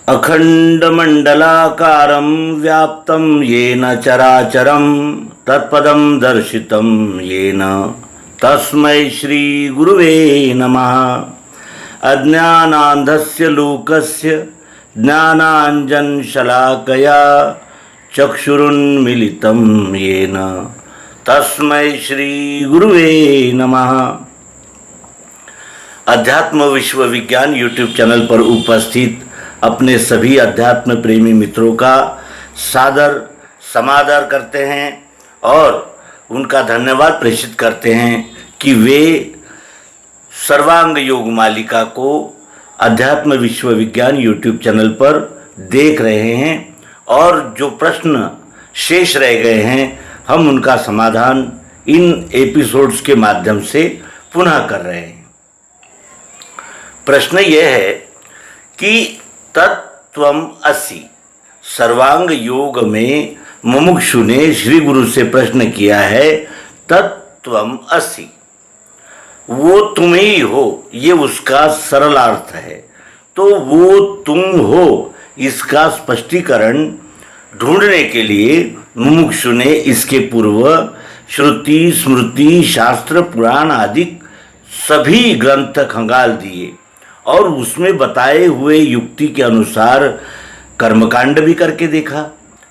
अखंडमंडलाकारं व्याप्तं येन चराचरं तत्पदं दर्शितं येन तस्मै श्री गुरुवे नमः। अज्ञानान्धस्य लोकस्य ज्ञानाञ्जनशलाकया चक्षुरुन्मीलितं येन तस्मै श्री गुरुवे नमः। अध्यात्म विश्व विज्ञान यूट्यूब चैनल पर उपस्थित अपने सभी अध्यात्म प्रेमी मित्रों का सादर समादर करते हैं और उनका धन्यवाद प्रेषित करते हैं कि वे सर्वांग योग मालिका को अध्यात्म विश्व विज्ञान यूट्यूब चैनल पर देख रहे हैं और जो प्रश्न शेष रह गए हैं हम उनका समाधान इन एपिसोड्स के माध्यम से पुनः कर रहे हैं। प्रश्न यह है कि तत्त्वम असि सर्वांग योग में मुमुक्षु ने श्री गुरु से प्रश्न किया है, तत्त्वम असि वो तुम ही हो, ये उसका सरल अर्थ है। तो वो तुम हो इसका स्पष्टीकरण ढूंढने के लिए मुमुक्षु ने इसके पूर्व श्रुति स्मृति शास्त्र पुराण आदि सभी ग्रंथ खंगाल दिए और उसमें बताए हुए युक्ति के अनुसार कर्मकांड भी करके देखा,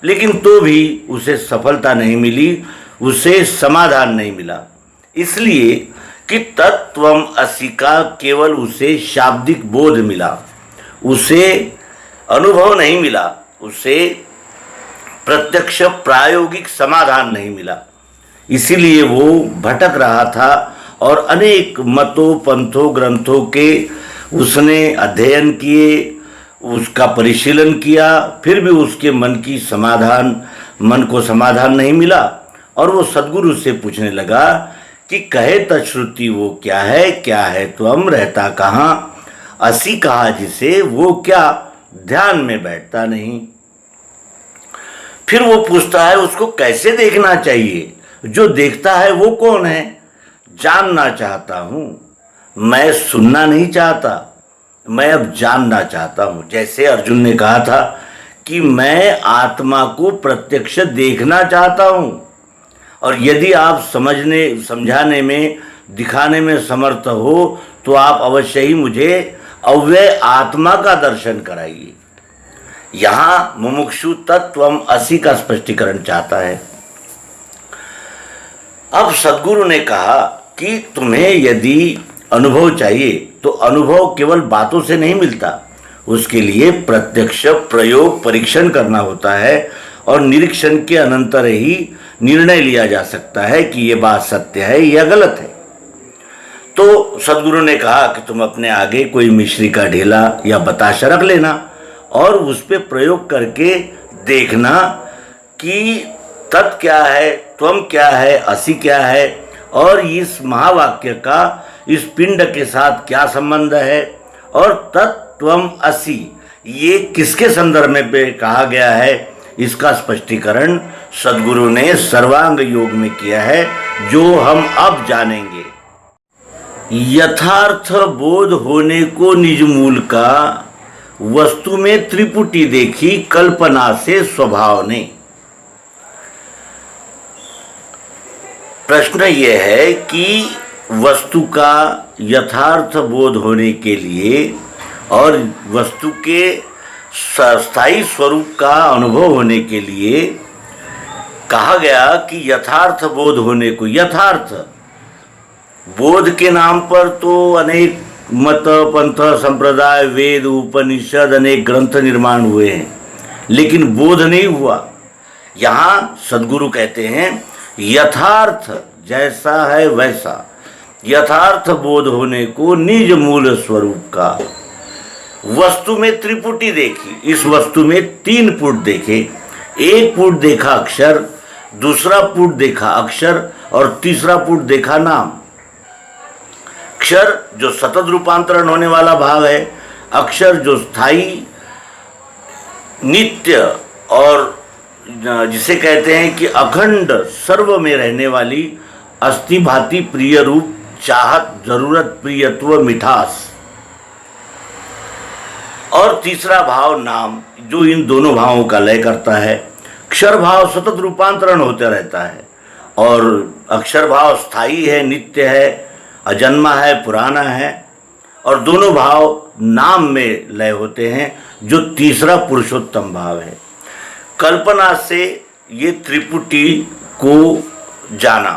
लेकिन तो भी उसे सफलता नहीं मिली, उसे समाधान नहीं मिला। इसलिए कि तत्त्वम असि का केवल उसे शाब्दिक बोध मिला, उसे अनुभव नहीं मिला, उसे प्रत्यक्ष प्रायोगिक समाधान नहीं मिला। इसीलिए वो भटक रहा था और अनेक मतों पंथों ग्रंथों के उसने अध्ययन किए, उसका परिशीलन किया, फिर भी उसके मन को समाधान नहीं मिला और वो सद्गुरु से पूछने लगा कि कहे तश्रुति वो क्या है त्वम रहता कहाँ, असि कहा जिसे वो क्या ध्यान में बैठता नहीं। फिर वो पूछता है उसको कैसे देखना चाहिए, जो देखता है वो कौन है, जानना चाहता हूँ, मैं सुनना नहीं चाहता, मैं अब जानना चाहता हूँ। जैसे अर्जुन ने कहा था कि मैं आत्मा को प्रत्यक्ष देखना चाहता हूँ और यदि आप समझाने में दिखाने में समर्थ हो तो आप अवश्य ही मुझे अव्यय आत्मा का दर्शन कराइए। यहाँ मुमुक्षु तत्त्वम असि का स्पष्टीकरण चाहता है। अब सद्गुरु ने कहा कि तुम्हें यदि अनुभव चाहिए तो अनुभव केवल बातों से नहीं मिलता, उसके लिए प्रत्यक्ष प्रयोग परीक्षण करना होता है और निरीक्षण के अनंतर ही निर्णय लिया जा सकता है कि ये बात सत्य है या गलत है। तो सद्गुरु ने कहा कि तुम अपने आगे कोई मिश्री का ढेला या बताशा रख लेना और उस पर प्रयोग करके देखना कि तत् क्या है, त्वम क्या है, असि क्या है और इस महावाक्य का इस पिंड के साथ क्या संबंध है और तत्त्वम असि ये किसके संदर्भ में पे कहा गया है, इसका स्पष्टीकरण सद्गुरु ने सर्वांग योग में किया है, जो हम अब जानेंगे। यथार्थ बोध होने को निज मूल का वस्तु में त्रिपुटी देखी कल्पना से स्वभाव ने। प्रश्न यह है कि वस्तु का यथार्थ बोध होने के लिए और वस्तु के स्थायी स्वरूप का अनुभव होने के लिए कहा गया कि यथार्थ बोध होने को, यथार्थ बोध के नाम पर तो अनेक मत पंथ संप्रदाय वेद उपनिषद अनेक ग्रंथ निर्माण हुए हैं, लेकिन बोध नहीं हुआ। यहाँ सद्गुरु कहते हैं यथार्थ जैसा है वैसा, यथार्थ बोध होने को निज मूल स्वरूप का। वस्तु में त्रिपुटी देखी, इस वस्तु में तीन पुट देखे, एक पुट देखा अक्षर, दूसरा पुट देखा अक्षर और तीसरा पुट देखा नाम। अक्षर जो सतत रूपांतरण होने वाला भाव है, अक्षर जो स्थायी नित्य और जिसे कहते हैं कि अखंड सर्व में रहने वाली अस्थि भांति प्रिय रूप चाहत जरूरत प्रियत्व मिठास, और तीसरा भाव नाम, जो इन दोनों भावों का लय करता है। क्षर भाव सतत रूपांतरण होता रहता है और अक्षर भाव स्थायी है, नित्य है, अजन्मा है, पुराना है। और दोनों भाव नाम में लय होते हैं, जो तीसरा पुरुषोत्तम भाव है। कल्पना से ये त्रिपुटी को जाना।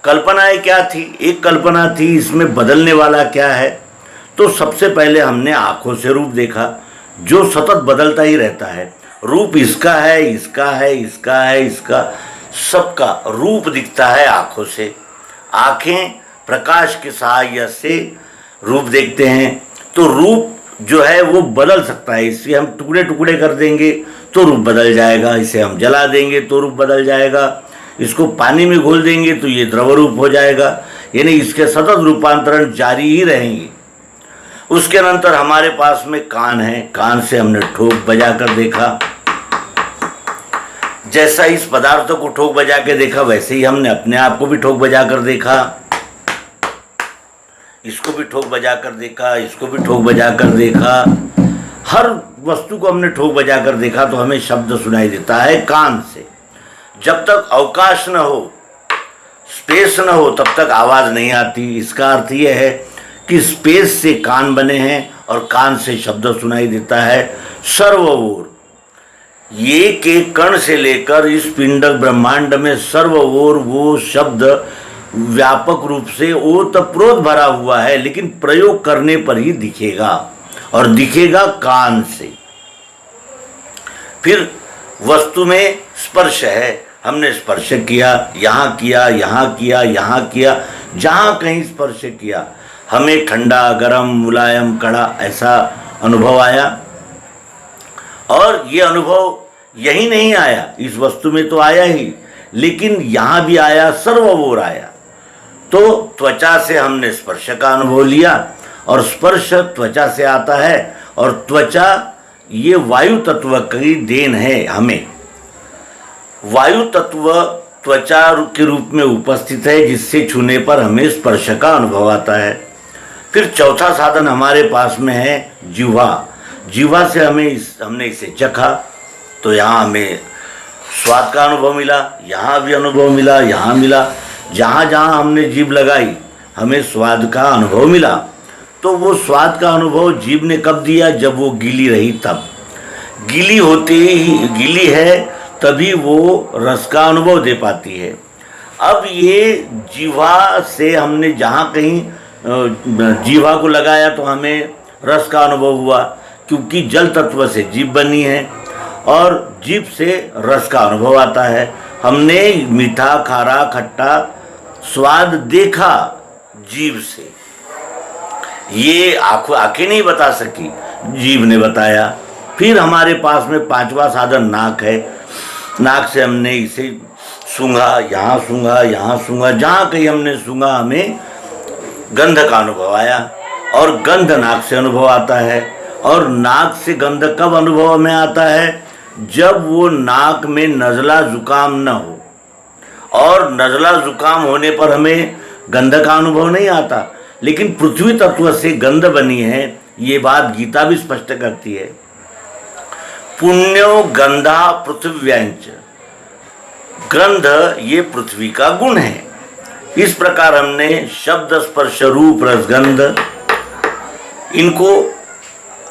कल्पनाएं क्या थी? एक कल्पना थी, इसमें बदलने वाला क्या है? तो सबसे पहले हमने आंखों से रूप देखा, जो सतत बदलता ही रहता है। रूप इसका है, इसका है, इसका है, इसका, सबका रूप दिखता है आंखों से। आंखें प्रकाश के सहायता से रूप देखते हैं, तो रूप जो है वो बदल सकता है। इसे हम टुकड़े टुकड़े कर देंगे तो रूप बदल जाएगा, इसे हम जला देंगे तो रूप बदल जाएगा, इसको पानी में घोल देंगे तो ये द्रव रूप हो जाएगा। यानी इसके सतत रूपांतरण जारी ही रहेंगे। उसके अनंतर हमारे पास में कान है। कान से हमने ठोक बजा कर देखा। जैसा इस पदार्थों को ठोक बजा के देखा, वैसे ही हमने अपने आप को भी ठोक बजा कर देखा। इसको भी ठोक बजा कर देखा, इसको भी ठोक बजा कर देखा। हर वस्तु को हमने ठोक बजा कर देखा तो हमें शब्द सुनाई देता है कान से। जब तक अवकाश न हो, स्पेस न हो, तब तक आवाज़ नहीं आती। इसका अर्थ यह है कि स्पेस से कान बने हैं और कान से शब्द सुनाई देता है। सर्व ओर, ये के कण से लेकर इस पिंड ब्रह्मांड में सर्व ओर वो शब्द व्यापक रूप से ओतप्रोत भरा हुआ है, लेकिन प्रयोग करने पर ही दिखेगा, और दिखेगा कान से। फिर वस्तु में स्पर्श है। हमने स्पर्श किया, यहाँ किया, यहाँ किया, यहाँ किया, जहाँ कहीं स्पर्श किया हमें ठंडा, गरम, मुलायम, कड़ा ऐसा अनुभव आया। और ये अनुभव यही नहीं आया, इस वस्तु में तो आया ही, लेकिन यहाँ भी आया, सर्व ओर आया। तो त्वचा से हमने स्पर्श का अनुभव लिया, और स्पर्श त्वचा से आता है, और त्वचा ये वायु तत्व की देन है हमें। वायु तत्व त्वचा के रूप में उपस्थित है, जिससे छूने पर हमें स्पर्श का अनुभव आता है। फिर चौथा साधन हमारे पास में है जिह्वा। जिह्वा से हमने इसे चखा, तो यहाँ हमें स्वाद का अनुभव मिला, यहाँ भी अनुभव मिला, यहाँ मिला। जहाँ जहाँ हमने जीभ लगाई हमें स्वाद का अनुभव मिला। तो वो स्वाद का अनुभव जीभ ने कब दिया? जब वो गीली रही तब। गीली होते ही, गीली है तभी वो रस का अनुभव दे पाती है। अब ये जीवा से हमने जहाँ कहीं जीवा को लगाया तो हमें रस का अनुभव हुआ, क्योंकि जल तत्व से जीभ बनी है और जीभ से रस का अनुभव आता है। हमने मीठा, खारा, खट्टा स्वाद देखा जीभ से। ये आंखें नहीं बता सकी, जीभ ने बताया। फिर हमारे पास में पांचवा साधन नाक है। नाक से हमने इसे सूंघा, यहाँ सूंघा, यहाँ सूंघा, जहाँ कहीं हमने सूंघा हमें गंध का अनुभव आया, और गंध नाक से अनुभव आता है। और नाक से गंध कब अनुभव में आता है? जब वो नाक में नज़ला जुकाम न हो, और नज़ला जुकाम होने पर हमें गंध का अनुभव नहीं आता। लेकिन पृथ्वी तत्व से गंध बनी है, ये बात गीता भी स्पष्ट करती है। पुण्यो गंधा पृथ्व्यांच, गंध ये पृथ्वी का गुण है। इस प्रकार हमने शब्द, स्पर्श, रूप, रसगंध, इनको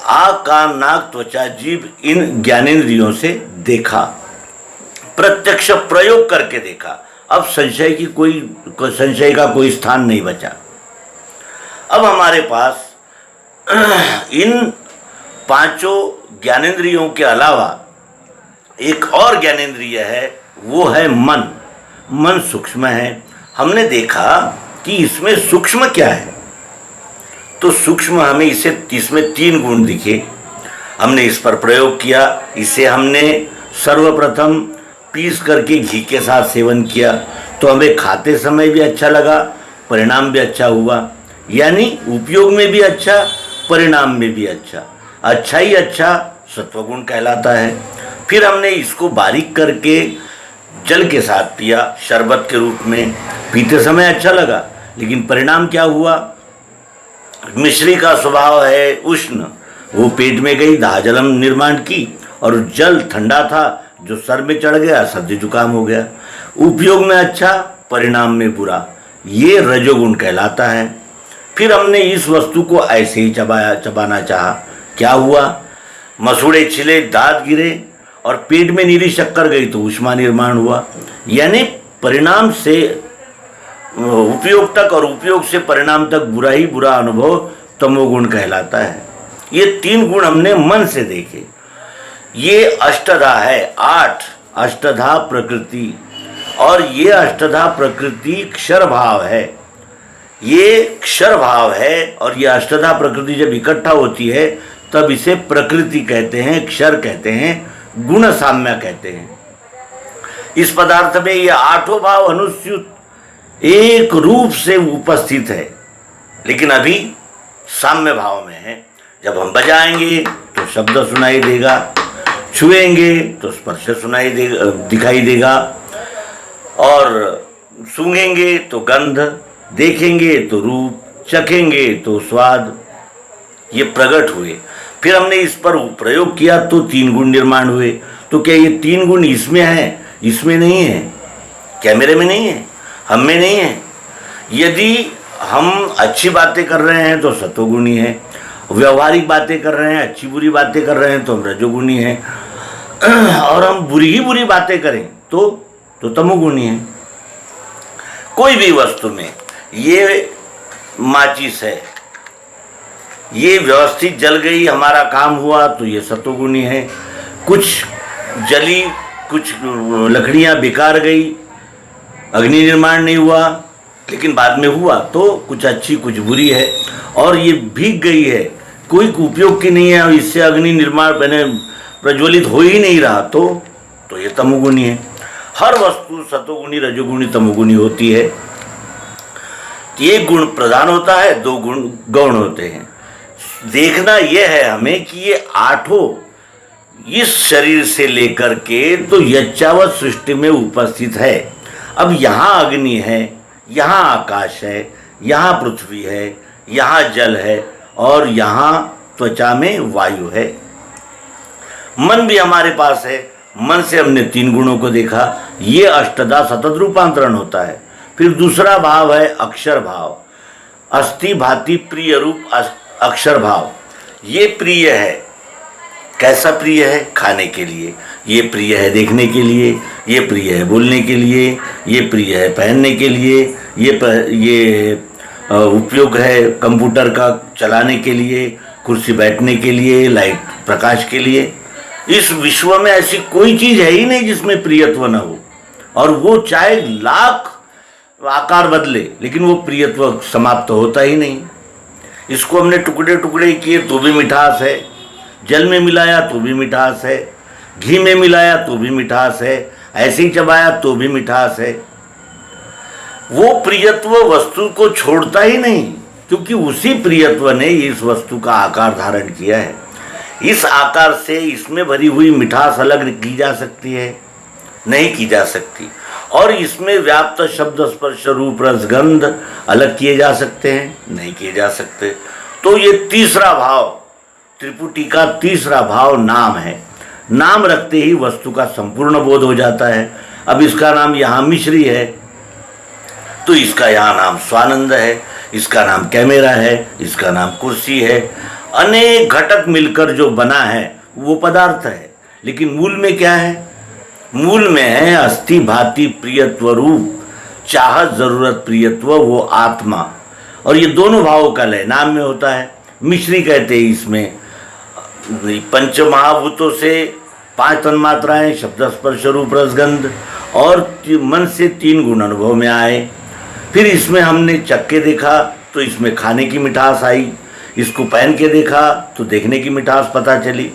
आँख, कान, नाक, त्वचा, जीभ, इन ज्ञानेंद्रियों से देखा, प्रत्यक्ष प्रयोग करके देखा। अब संशय का कोई स्थान नहीं बचा। अब हमारे पास इन पांचों ज्ञानेंद्रियों के अलावा एक और ज्ञानेंद्रिय है, वो है मन। मन सूक्ष्म है। हमने देखा कि इसमें सूक्ष्म क्या है, तो सूक्ष्म हमें इसमें 3 गुण दिखे। हमने इस पर प्रयोग किया। इसे हमने सर्वप्रथम पीस करके घी के साथ सेवन किया, तो हमें खाते समय भी अच्छा लगा, परिणाम भी अच्छा हुआ। यानी उपयोग में भी अच्छा, परिणाम में भी अच्छा। अच्छा ही अच्छा सत्वगुण कहलाता है। फिर हमने इसको बारीक करके जल के साथ पिया, शरबत के रूप में। पीते समय अच्छा लगा, लेकिन परिणाम क्या हुआ? मिश्री का स्वभाव है उष्ण, वो पेट में गई, दाहजलम निर्माण की, और जल ठंडा था जो सर में चढ़ गया, सर्दी जुकाम हो गया। उपयोग में अच्छा, परिणाम में बुरा, ये रजोगुण कहलाता है। फिर हमने इस वस्तु को ऐसे ही चबाना चाहा, क्या हुआ? मसूड़े छिले, दांत गिरे और पेट में नीली शक्कर गई तो ऊष्मा निर्माण हुआ। यानी परिणाम से उपयोग तक और उपयोग से परिणाम तक बुरा ही बुरा अनुभव तमोगुण कहलाता है। ये 3 गुण हमने मन से देखे। ये अष्टधा है, 8 अष्टधा प्रकृति, और ये अष्टधा प्रकृति क्षर भाव है। ये क्षर भाव है और ये अष्टधा प्रकृति जब इकट्ठा होती है तब इसे प्रकृति कहते हैं, क्षर कहते हैं, गुण साम्य कहते हैं। इस पदार्थ में ये 8 भाव अनुस्यूत एक रूप से उपस्थित है, लेकिन अभी साम्य भाव में है। जब हम बजाएंगे तो शब्द सुनाई देगा, छुएंगे तो स्पर्श सुनाई देगा, दिखाई देगा, और सूंघेंगे तो गंध, देखेंगे तो रूप, चखेंगे तो स्वाद, ये प्रकट हुए। फिर हमने इस पर प्रयोग किया तो 3 गुण निर्माण हुए। तो क्या ये 3 गुण इसमें है? इसमें नहीं है, कैमरे में नहीं है, हम में नहीं है। यदि हम अच्छी बातें कर रहे हैं तो सतोगुणी है, व्यवहारिक बातें कर रहे हैं, अच्छी बुरी बातें कर रहे हैं तो हम रजोगुणी हैं, और हम बुरी ही बुरी बातें करें तो तमोगुणी है। कोई भी वस्तु में, ये माचिस है, ये व्यवस्थित जल गई, हमारा काम हुआ तो ये सतोगुणी है। कुछ जली, कुछ लकड़ियाँ बेकार गई, अग्नि निर्माण नहीं हुआ, लेकिन बाद में हुआ तो कुछ अच्छी कुछ बुरी है। और ये भीग गई है, कोई उपयोग की नहीं है, और इससे अग्नि निर्माण बने प्रज्वलित हो ही नहीं रहा तो ये तमोगुणी है। हर वस्तु सतोगुणी, रजोगुणी, तमोगुणी होती है। एक गुण प्रधान होता है, 2 गुण गौण होते हैं। देखना यह है हमें कि ये 8 इस शरीर से लेकर के तो यच्चावत सृष्टि में उपस्थित है। अब यहाँ अग्नि है, यहाँ आकाश है, यहाँ पृथ्वी है, यहाँ जल है, और यहाँ त्वचा में वायु है। मन भी हमारे पास है, मन से हमने 3 गुणों को देखा। ये अष्टधा सतत रूपांतरण होता है। फिर दूसरा भाव है अक्षर भाव, अस्थि भाति प्रिय रूप अक्षर भाव। ये प्रिय है, कैसा प्रिय है? खाने के लिए, ये प्रिय है देखने के लिए, ये प्रिय है बोलने के लिए, ये प्रिय है पहनने के लिए, ये उपयोग है कंप्यूटर का चलाने के लिए, कुर्सी बैठने के लिए, लाइट प्रकाश के लिए। इस विश्व में ऐसी कोई चीज़ है ही नहीं जिसमें प्रियत्व न हो, और वो चाहे लाख आकार बदले लेकिन वो प्रियत्व समाप्त होता ही नहीं। इसको हमने टुकड़े टुकड़े किए तो भी मिठास है, जल में मिलाया तो भी मिठास है, घी में मिलाया तो भी मिठास है, ऐसे ही चबाया तो भी मिठास है। वो प्रियत्व वस्तु को छोड़ता ही नहीं, क्योंकि उसी प्रियत्व ने इस वस्तु का आकार धारण किया है। इस आकार से इसमें भरी हुई मिठास अलग की जा सकती है? नहीं की जा सकती। और इसमें व्याप्त शब्द स्पर्श रूप रस गंध अलग किए जा सकते हैं? नहीं किए जा सकते। तो ये तीसरा भाव, त्रिपुटी का तीसरा भाव नाम है। नाम रखते ही वस्तु का संपूर्ण बोध हो जाता है। अब इसका नाम यहाँ मिश्री है तो इसका यहाँ नाम स्वानंद है, इसका नाम कैमेरा है, इसका नाम कुर्सी है। अनेक घटक मिलकर जो बना है वो पदार्थ है, लेकिन मूल में क्या है? मूल में है अस्थि भाति प्रियत्व रूप, चाहत जरूरत प्रियत्व, वो आत्मा। और ये दोनों भावों का लय नाम में होता है। मिश्री कहते हैं इसमें। पंच महाभूतों से 5 तन्मात्राएं, शब्द स्पर्श रूप रसगंध, और मन से 3 गुण अनुभव में आए। फिर इसमें हमने चख के देखा तो इसमें खाने की मिठास आई, इसको पहन के देखा तो देखने की मिठास पता चली।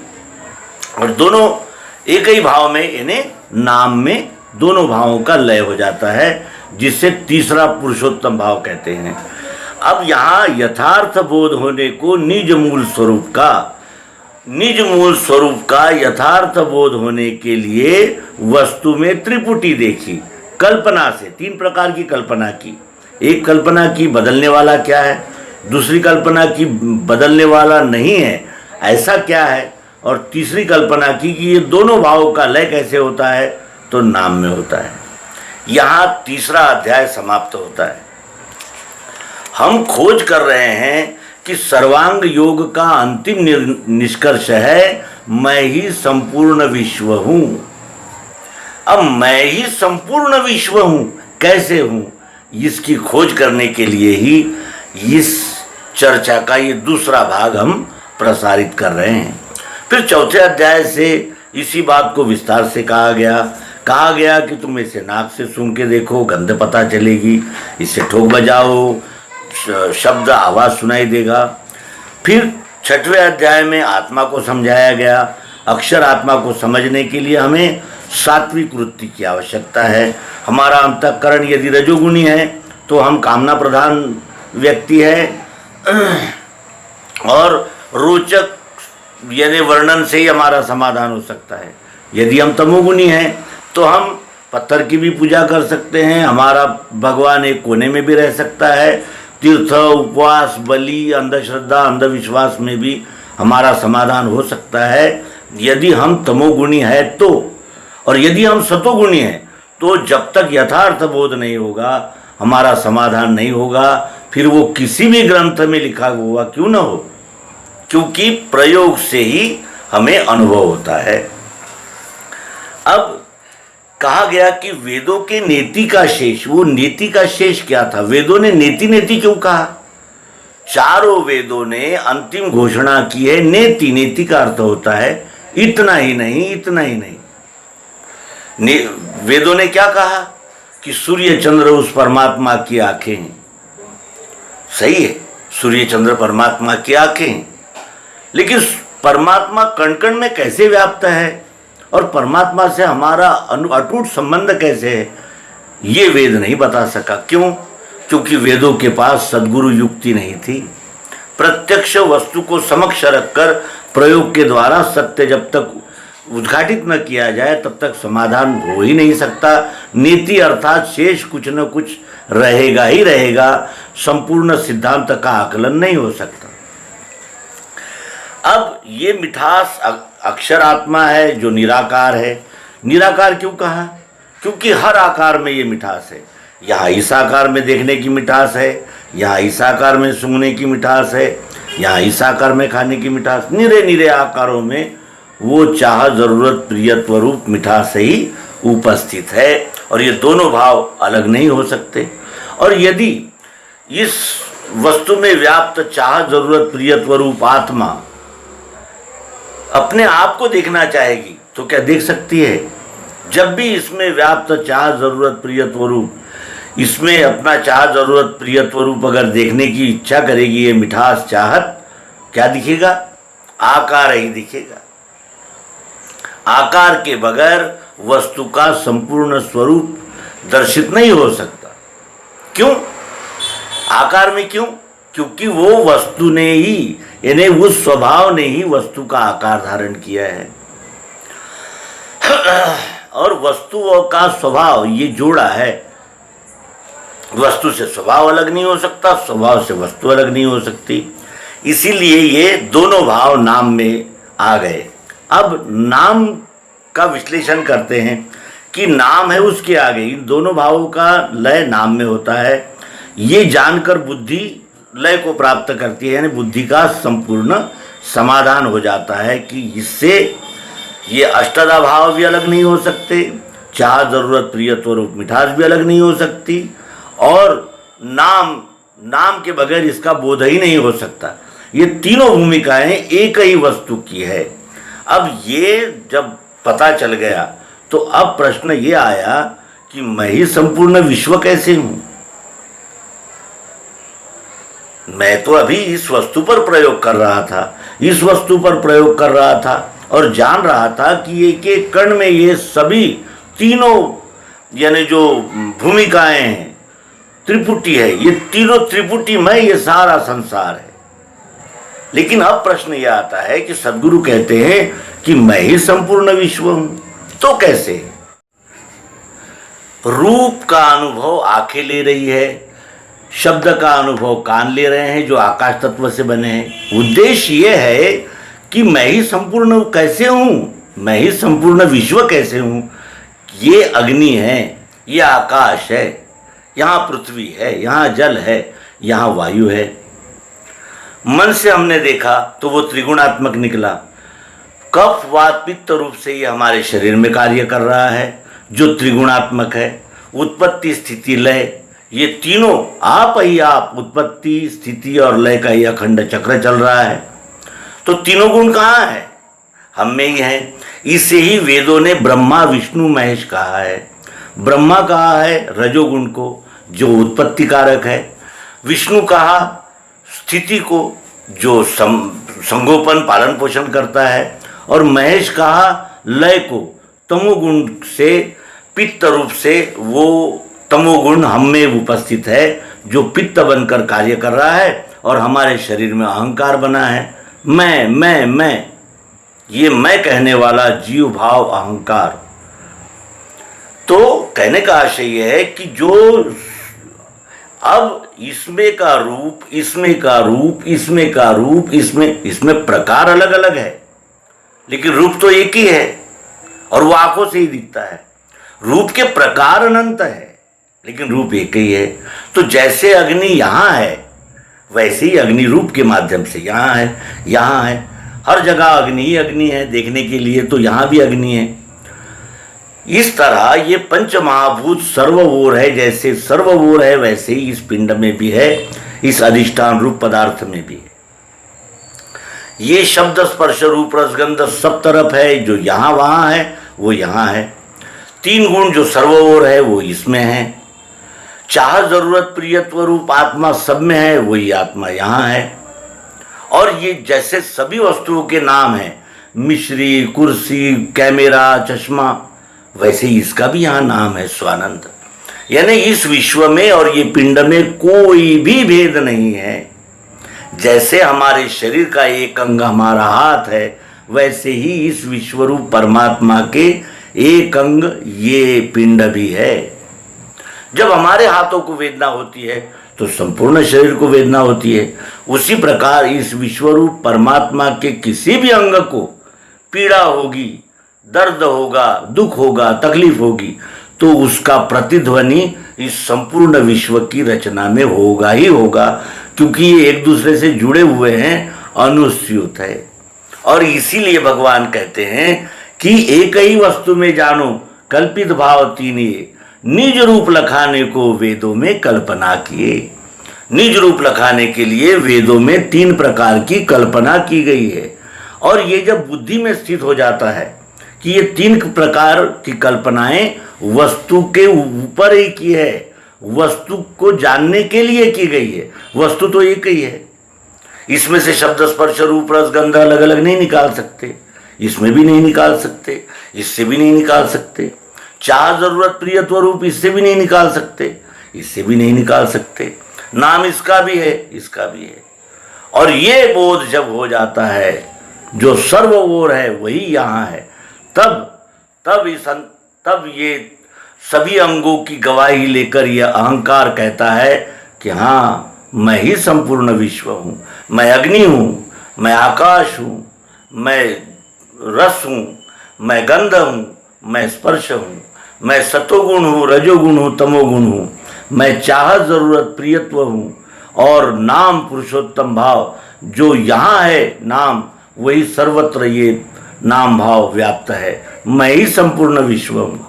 और दोनों एक ही भाव में, यानी नाम में दोनों भावों का लय हो जाता है, जिससे तीसरा पुरुषोत्तम भाव कहते हैं। अब यहाँ यथार्थ बोध होने को निज मूल स्वरूप का यथार्थ बोध होने के लिए वस्तु में त्रिपुटी देखी, कल्पना से 3 प्रकार की कल्पना की। एक कल्पना की बदलने वाला क्या है, दूसरी कल्पना की बदलने वाला नहीं है, ऐसा क्या है, और तीसरी कल्पना की कि ये दोनों भावों का लय कैसे होता है, तो नाम में होता है। यहाँ तीसरा अध्याय समाप्त होता है। हम खोज कर रहे हैं कि सर्वांग योग का अंतिम निष्कर्ष है मैं ही संपूर्ण विश्व हूं। अब मैं ही संपूर्ण विश्व हूं, कैसे हूं, इसकी खोज करने के लिए ही इस चर्चा का ये दूसरा भाग हम प्रसारित कर रहे हैं। फिर चौथे अध्याय से इसी बात को विस्तार से कहा गया कि तुम इसे नाक से सूंघ के देखो, गंध पता चलेगी, इसे ठोक बजाओ, शब्द आवाज सुनाई देगा। फिर छठवें अध्याय में आत्मा को समझाया गया। अक्षर आत्मा को समझने के लिए हमें सात्विक वृत्ति की आवश्यकता है। हमारा अंतःकरण यदि रजोगुणी है तो हम कामना प्रधान व्यक्ति है और रोचक यानी वर्णन से ही हमारा समाधान हो सकता है। यदि हम तमोगुणी हैं तो हम पत्थर की भी पूजा कर सकते हैं, हमारा भगवान एक कोने में भी रह सकता है। तीर्थ, उपवास, बलि, अंधश्रद्धा, अंधविश्वास में भी हमारा समाधान हो सकता है यदि हम तमोगुणी है तो। और यदि हम सतोगुणी हैं तो जब तक यथार्थ बोध नहीं होगा हमारा समाधान नहीं होगा, फिर वो किसी भी ग्रंथ में लिखा हुआ क्यों न हो, क्योंकि प्रयोग से ही हमें अनुभव होता है। अब कहा गया कि वेदों के नेति का शेष, वो नेति का शेष क्या था? वेदों ने नेति नेति क्यों कहा? चारों वेदों ने अंतिम घोषणा की है नेति। नेति का अर्थ होता है इतना ही नहीं, इतना ही नहीं। वेदों ने क्या कहा कि सूर्य चंद्र उस परमात्मा की आंखें हैं। सही है, सूर्य चंद्र परमात्मा की आंखें हैं, लेकिन परमात्मा कण कण में कैसे व्याप्त है और परमात्मा से हमारा अटूट संबंध कैसे है, ये वेद नहीं बता सका। क्यों? क्योंकि वेदों के पास सद्गुरु युक्ति नहीं थी। प्रत्यक्ष वस्तु को समक्ष रखकर प्रयोग के द्वारा सत्य जब तक उद्घाटित न किया जाए तब तक समाधान हो ही नहीं सकता। नीति अर्थात शेष कुछ न कुछ रहेगा ही रहेगा, संपूर्ण सिद्धांत का आकलन नहीं हो सकता। अब ये मिठास अक्षर आत्मा है जो निराकार है। निराकार क्यों कहा? क्योंकि हर आकार में ये मिठास है। यहाँ इस आकार में देखने की मिठास है, यहाँ इस आकार में सूंघने की मिठास है, यहाँ इस आकार में खाने की मिठास। निरे निरे आकारों में वो चाह, जरूरत, प्रियत्व रूप मिठास ही उपस्थित है और ये दोनों भाव अलग नहीं हो सकते। और यदि इस वस्तु में व्याप्त चाह, जरूरत, प्रियत्व रूप आत्मा अपने आप को देखना चाहेगी तो क्या देख सकती है? जब भी इसमें व्याप्त चाह, जरूरत, प्रियत्व रूप, इसमें अपना चाह, जरूरत, प्रियत्व रूप अगर देखने की इच्छा करेगी ये मिठास, चाहत, क्या दिखेगा? आकार ही दिखेगा। आकार के बगैर वस्तु का संपूर्ण स्वरूप दर्शित नहीं हो सकता। क्यों? आकार में क्यों? क्योंकि वो वस्तु ने ही, यानी उस स्वभाव ने ही वस्तु का आकार धारण किया है। और वस्तुओं का स्वभाव ये जोड़ा है। वस्तु से स्वभाव अलग नहीं हो सकता, स्वभाव से वस्तु अलग नहीं हो सकती। इसीलिए ये दोनों भाव नाम में आ गए। अब नाम का विश्लेषण करते हैं कि नाम है उसके आगे इन दोनों भावों का लय नाम में होता है। ये जानकर बुद्धि लय को प्राप्त करती है, यानी बुद्धि का संपूर्ण समाधान हो जाता है कि इससे ये अष्टधा भाव भी अलग नहीं हो सकते, चाह, जरूरत, प्रियत्व रूप मिठास भी अलग नहीं हो सकती, और नाम के बगैर इसका बोध ही नहीं हो सकता। ये तीनों भूमिकाएं एक ही वस्तु की है। अब ये जब पता चल गया तो अब प्रश्न ये आया कि मैं ही संपूर्ण विश्व कैसे हूं? मैं तो अभी इस वस्तु पर प्रयोग कर रहा था, इस वस्तु पर प्रयोग कर रहा था और जान रहा था कि एक एक कण में ये सभी तीनों यानी जो भूमिकाएं हैं, त्रिपुटी है, ये तीनों त्रिपुटी में ये सारा संसार है। लेकिन अब प्रश्न यह आता है कि सद्गुरु कहते हैं कि मैं ही संपूर्ण विश्व हूं, तो कैसे? रूप का अनुभव आंखें ले रही है, शब्द का अनुभव कान ले रहे हैं जो आकाश तत्व से बने हैं। उद्देश्य यह है कि मैं ही संपूर्ण कैसे हूँ, मैं ही संपूर्ण विश्व कैसे हूँ। ये अग्नि है, ये आकाश है, यहाँ पृथ्वी है, यहाँ जल है, यहाँ वायु है। मन से हमने देखा तो वो त्रिगुणात्मक निकला। कफ वात पित्त रूप से ये हमारे शरीर में कार्य कर रहा है, जो त्रिगुणात्मक है। उत्पत्ति स्थिति लय, ये तीनों आप ही आप, उत्पत्ति स्थिति और लय का यह अखंड चक्र चल रहा है। तो तीनों गुण कहाँ है? हम में ही है। इसे ही वेदों ने ब्रह्मा विष्णु महेश कहा है। ब्रह्मा कहा है रजोगुण को, जो उत्पत्ति कारक है। विष्णु कहा स्थिति को, जो संगोपन पालन पोषण करता है। और महेश कहा लय को, तमोगुण से, पित्त रूप से वो तमोगुण हम में उपस्थित है, जो पित्त बनकर कार्य कर रहा है और हमारे शरीर में अहंकार बना है। मैं, ये मैं कहने वाला जीव भाव अहंकार। तो कहने का आशय यह है कि जो अब इसमें का रूप, इसमें का रूप, इसमें का रूप, इसमें प्रकार अलग अलग है, लेकिन रूप तो एक ही है और वो आंखों से ही दिखता है। रूप के प्रकार अनंत है, लेकिन रूप एक ही है। तो जैसे अग्नि यहाँ है, वैसे ही अग्नि रूप के माध्यम से यहाँ है, यहाँ है। हर जगह अग्नि ही अग्नि है, देखने के लिए तो यहाँ भी अग्नि है। इस तरह ये पंच महाभूत सर्व ओर है, जैसे सर्व ओर है वैसे ही इस पिंड में भी है, इस अधिष्ठान रूप पदार्थ में भी है। ये शब्द स्पर्श रूप रसगंध सब तरफ है, जो यहाँ वहाँ है वो यहाँ है। तीन गुण जो सर्व ओर है वो इसमें है। चाह जरूरत प्रियत्व रूप आत्मा सब में है, वही आत्मा यहाँ है। और ये जैसे सभी वस्तुओं के नाम हैं, मिश्री, कुर्सी, कैमरा, चश्मा, वैसे ही इसका भी यहाँ नाम है स्वानंद। यानी इस विश्व में और ये पिंड में कोई भी भेद नहीं है। जैसे हमारे शरीर का एक अंग हमारा हाथ है, वैसे ही इस विश्वरूप परमात्मा के एक अंग ये पिंड भी है। जब हमारे हाथों को वेदना होती है तो संपूर्ण शरीर को वेदना होती है। उसी प्रकार इस विश्वरूप परमात्मा के किसी भी अंग को पीड़ा होगी, दर्द होगा, दुख होगा, तकलीफ होगी, तो उसका प्रतिध्वनि इस संपूर्ण विश्व की रचना में होगा ही होगा, क्योंकि ये एक दूसरे से जुड़े हुए हैं, अनुस्यूत है। और इसीलिए भगवान कहते हैं कि एक ही वस्तु में जानो कल्पित भाव तीन ये, निज रूप लखाने को वेदों में कल्पना किए। निज रूप लखाने के लिए वेदों में तीन प्रकार की कल्पना की गई है। और ये जब बुद्धि में स्थित हो जाता है कि ये तीन प्रकार की कल्पनाएं वस्तु के ऊपर ही की है, वस्तु को जानने के लिए की गई है, वस्तु तो एक ही है। इसमें से शब्द स्पर्श रूप रस गंध अलग अलग नहीं निकाल सकते, इसमें भी नहीं निकाल सकते, इससे भी नहीं निकाल सकते। चाह जरूरत प्रियत्व रूप इससे भी नहीं निकाल सकते, इससे भी नहीं निकाल सकते। नाम इसका भी है, इसका भी है। और ये बोध जब हो जाता है, जो सर्व ओर है वही यहाँ है, तब ये सभी अंगों की गवाही लेकर यह अहंकार कहता है कि हाँ, मैं ही संपूर्ण विश्व हूँ, मैं अग्नि हूँ, मैं आकाश हूँ, मैं रस हूँ, मैं गंध हूँ, मैं स्पर्श हूँ, मैं सतोगुण हूँ, रजोगुण हूँ, तमोगुण हूँ, मैं चाह जरूरत प्रियत्व हूँ। और नाम पुरुषोत्तम भाव जो यहाँ है, नाम वही सर्वत्र ये नाम भाव व्याप्त है। मैं ही संपूर्ण विश्व हूँ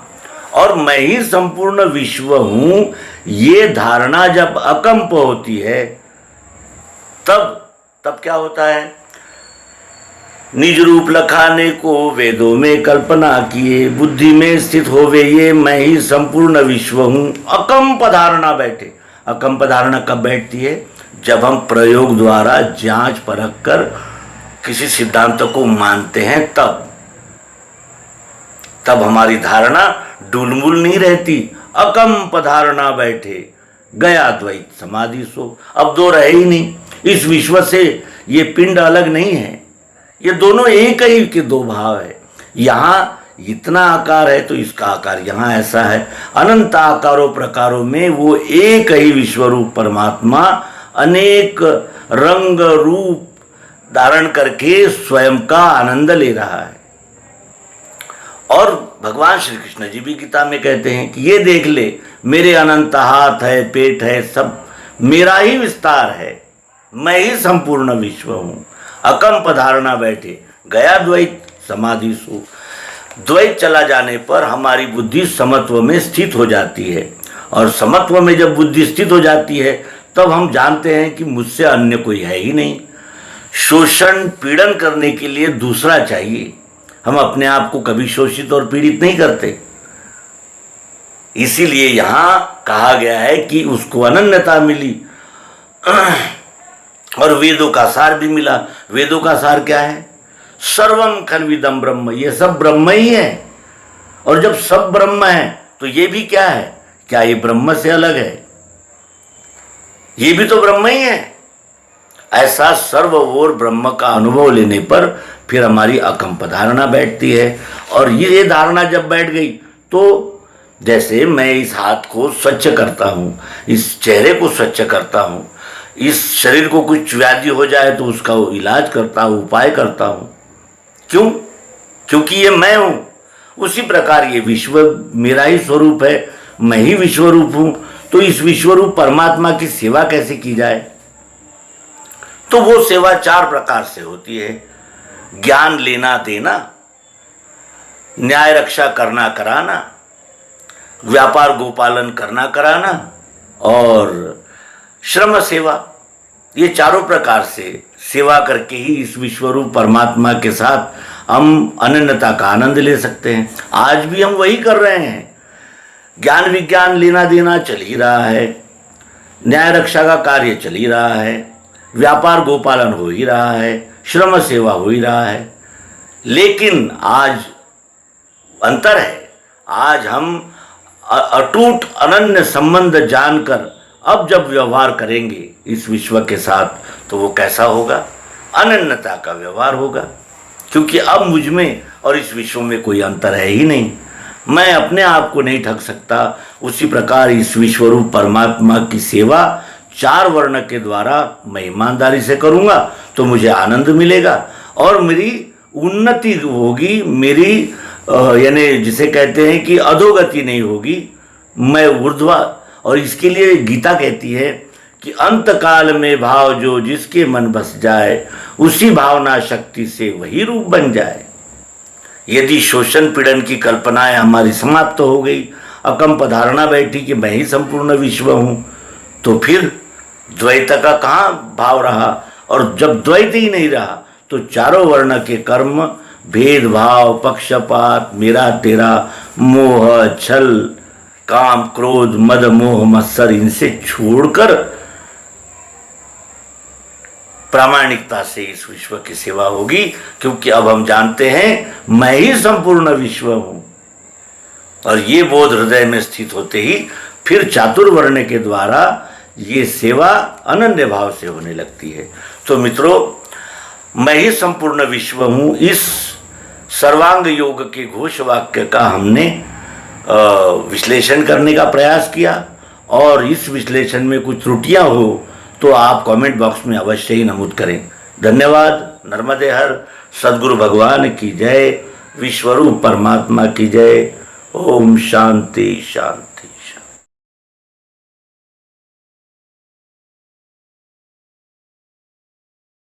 और मैं ही संपूर्ण विश्व हूँ, ये धारणा जब अकंप होती है तब क्या होता है? निज रूप लखाने को वेदों में कल्पना किए, बुद्धि में स्थित होवे ये मैं ही संपूर्ण विश्व हूँ। अकंप धारणा बैठे। अकंप धारणा कब बैठती है? जब हम प्रयोग द्वारा जांच परख कर किसी सिद्धांत को मानते हैं, तब हमारी धारणा डुलमुल नहीं रहती। अकंप धारणा बैठे, गया द्वैत समाधि सो। अब दो रहे ही नहीं। इस विश्व से ये पिंड अलग नहीं है, ये दोनों एक ही के दो भाव है। यहाँ इतना आकार है तो इसका आकार यहाँ ऐसा है। अनंत आकारों प्रकारों में वो एक ही विश्वरूप परमात्मा अनेक रंग रूप धारण करके स्वयं का आनंद ले रहा है। और भगवान श्री कृष्ण जी भी गीता में कहते हैं कि ये देख ले, मेरे अनंत हाथ है, पेट है, सब मेरा ही विस्तार है, मैं ही संपूर्ण विश्व हूँ। अकंप धारणा बैठे गया द्वैत समाधि सु। द्वैत चला जाने पर हमारी बुद्धि समत्व में स्थित हो जाती है, और समत्व में जब बुद्धि स्थित हो जाती है तब हम जानते हैं कि मुझसे अन्य कोई है ही नहीं। शोषण पीड़न करने के लिए दूसरा चाहिए, हम अपने आप को कभी शोषित और पीड़ित नहीं करते। इसीलिए यहां कहा गया है कि उसको अनन्यता मिली और वेदों का सार भी मिला। वेदों का सार क्या है? सर्वम खल्विदम ब्रह्म, ये सब ब्रह्म ही है। और जब सब ब्रह्म है तो ये भी क्या है? क्या ये ब्रह्म से अलग है? ये भी तो ब्रह्म ही है। ऐसा सर्व ओर ब्रह्म का अनुभव लेने पर फिर हमारी अकंप धारणा बैठती है। और ये धारणा जब बैठ गई तो जैसे मैं इस हाथ को स्वच्छ करता हूँ, इस चेहरे को स्वच्छ करता हूँ, इस शरीर को कुछ व्याधि हो जाए तो उसका इलाज करता हूँ, उपाय करता हूँ। क्यों? क्योंकि ये मैं हूँ। उसी प्रकार ये विश्व मेरा ही स्वरूप है, मैं ही विश्वरूप हूँ। तो इस विश्वरूप परमात्मा की सेवा कैसे की जाए? तो वो सेवा 4 प्रकार से होती है। ज्ञान लेना देना, न्याय रक्षा करना कराना, व्यापार गोपालन करना कराना और श्रम सेवा। ये चारों प्रकार से सेवा करके ही इस विश्वरूप परमात्मा के साथ हम अनन्यता का आनंद ले सकते हैं। आज भी हम वही कर रहे हैं। ज्ञान विज्ञान लेना देना चल ही रहा है, न्याय रक्षा का कार्य चल ही रहा है, व्यापार गोपालन हो ही रहा है, श्रम सेवा हो ही रहा है। लेकिन आज अंतर है। आज हम अटूट अनन्य संबंध जानकर अब जब व्यवहार करेंगे इस विश्व के साथ तो वो कैसा होगा? अनन्यता का व्यवहार होगा। क्योंकि अब मुझ में और इस विश्व में कोई अंतर है ही नहीं। मैं अपने आप को नहीं ठग सकता। उसी प्रकार इस विश्वरूप परमात्मा की सेवा 4 वर्ण के द्वारा मैं ईमानदारी से करूँगा तो मुझे आनंद मिलेगा और मेरी उन्नति होगी। मेरी यानी जिसे कहते हैं कि अधोगति नहीं होगी, मैं ऊर्ध्वा। और इसके लिए गीता कहती है कि अंत काल में भाव जो जिसके मन बस जाए, उसी भावना शक्ति से वही रूप बन जाए। यदि शोषण पीड़न की कल्पनाएं हमारी समाप्त हो गई, अकंप धारणा बैठी कि मैं ही संपूर्ण विश्व हूँ, तो फिर द्वैत का कहाँ भाव रहा? और जब द्वैत ही नहीं रहा तो चारों वर्ण के कर्म, भेदभाव, पक्षपात, मेरा तेरा, मोह, छल, काम, क्रोध, मद, मोह, मत्सर, इनसे छोड़कर प्रामाणिकता से इस विश्व की सेवा होगी। क्योंकि अब हम जानते हैं मैं ही संपूर्ण विश्व हूं। और ये बोध हृदय में स्थित होते ही फिर चातुर्वर्ण के द्वारा ये सेवा अनन्य भाव से होने लगती है। तो मित्रों, मैं ही संपूर्ण विश्व हूं, इस सर्वांग योग के घोष वाक्य का हमने विश्लेषण करने का प्रयास किया। और इस विश्लेषण में कुछ त्रुटियां हो तो आप कमेंट बॉक्स में अवश्य ही नमूद करें। धन्यवाद। नर्मदे हर। सद्गुरु भगवान की जय। विश्वरूप परमात्मा की जय। ओम शांति शांति।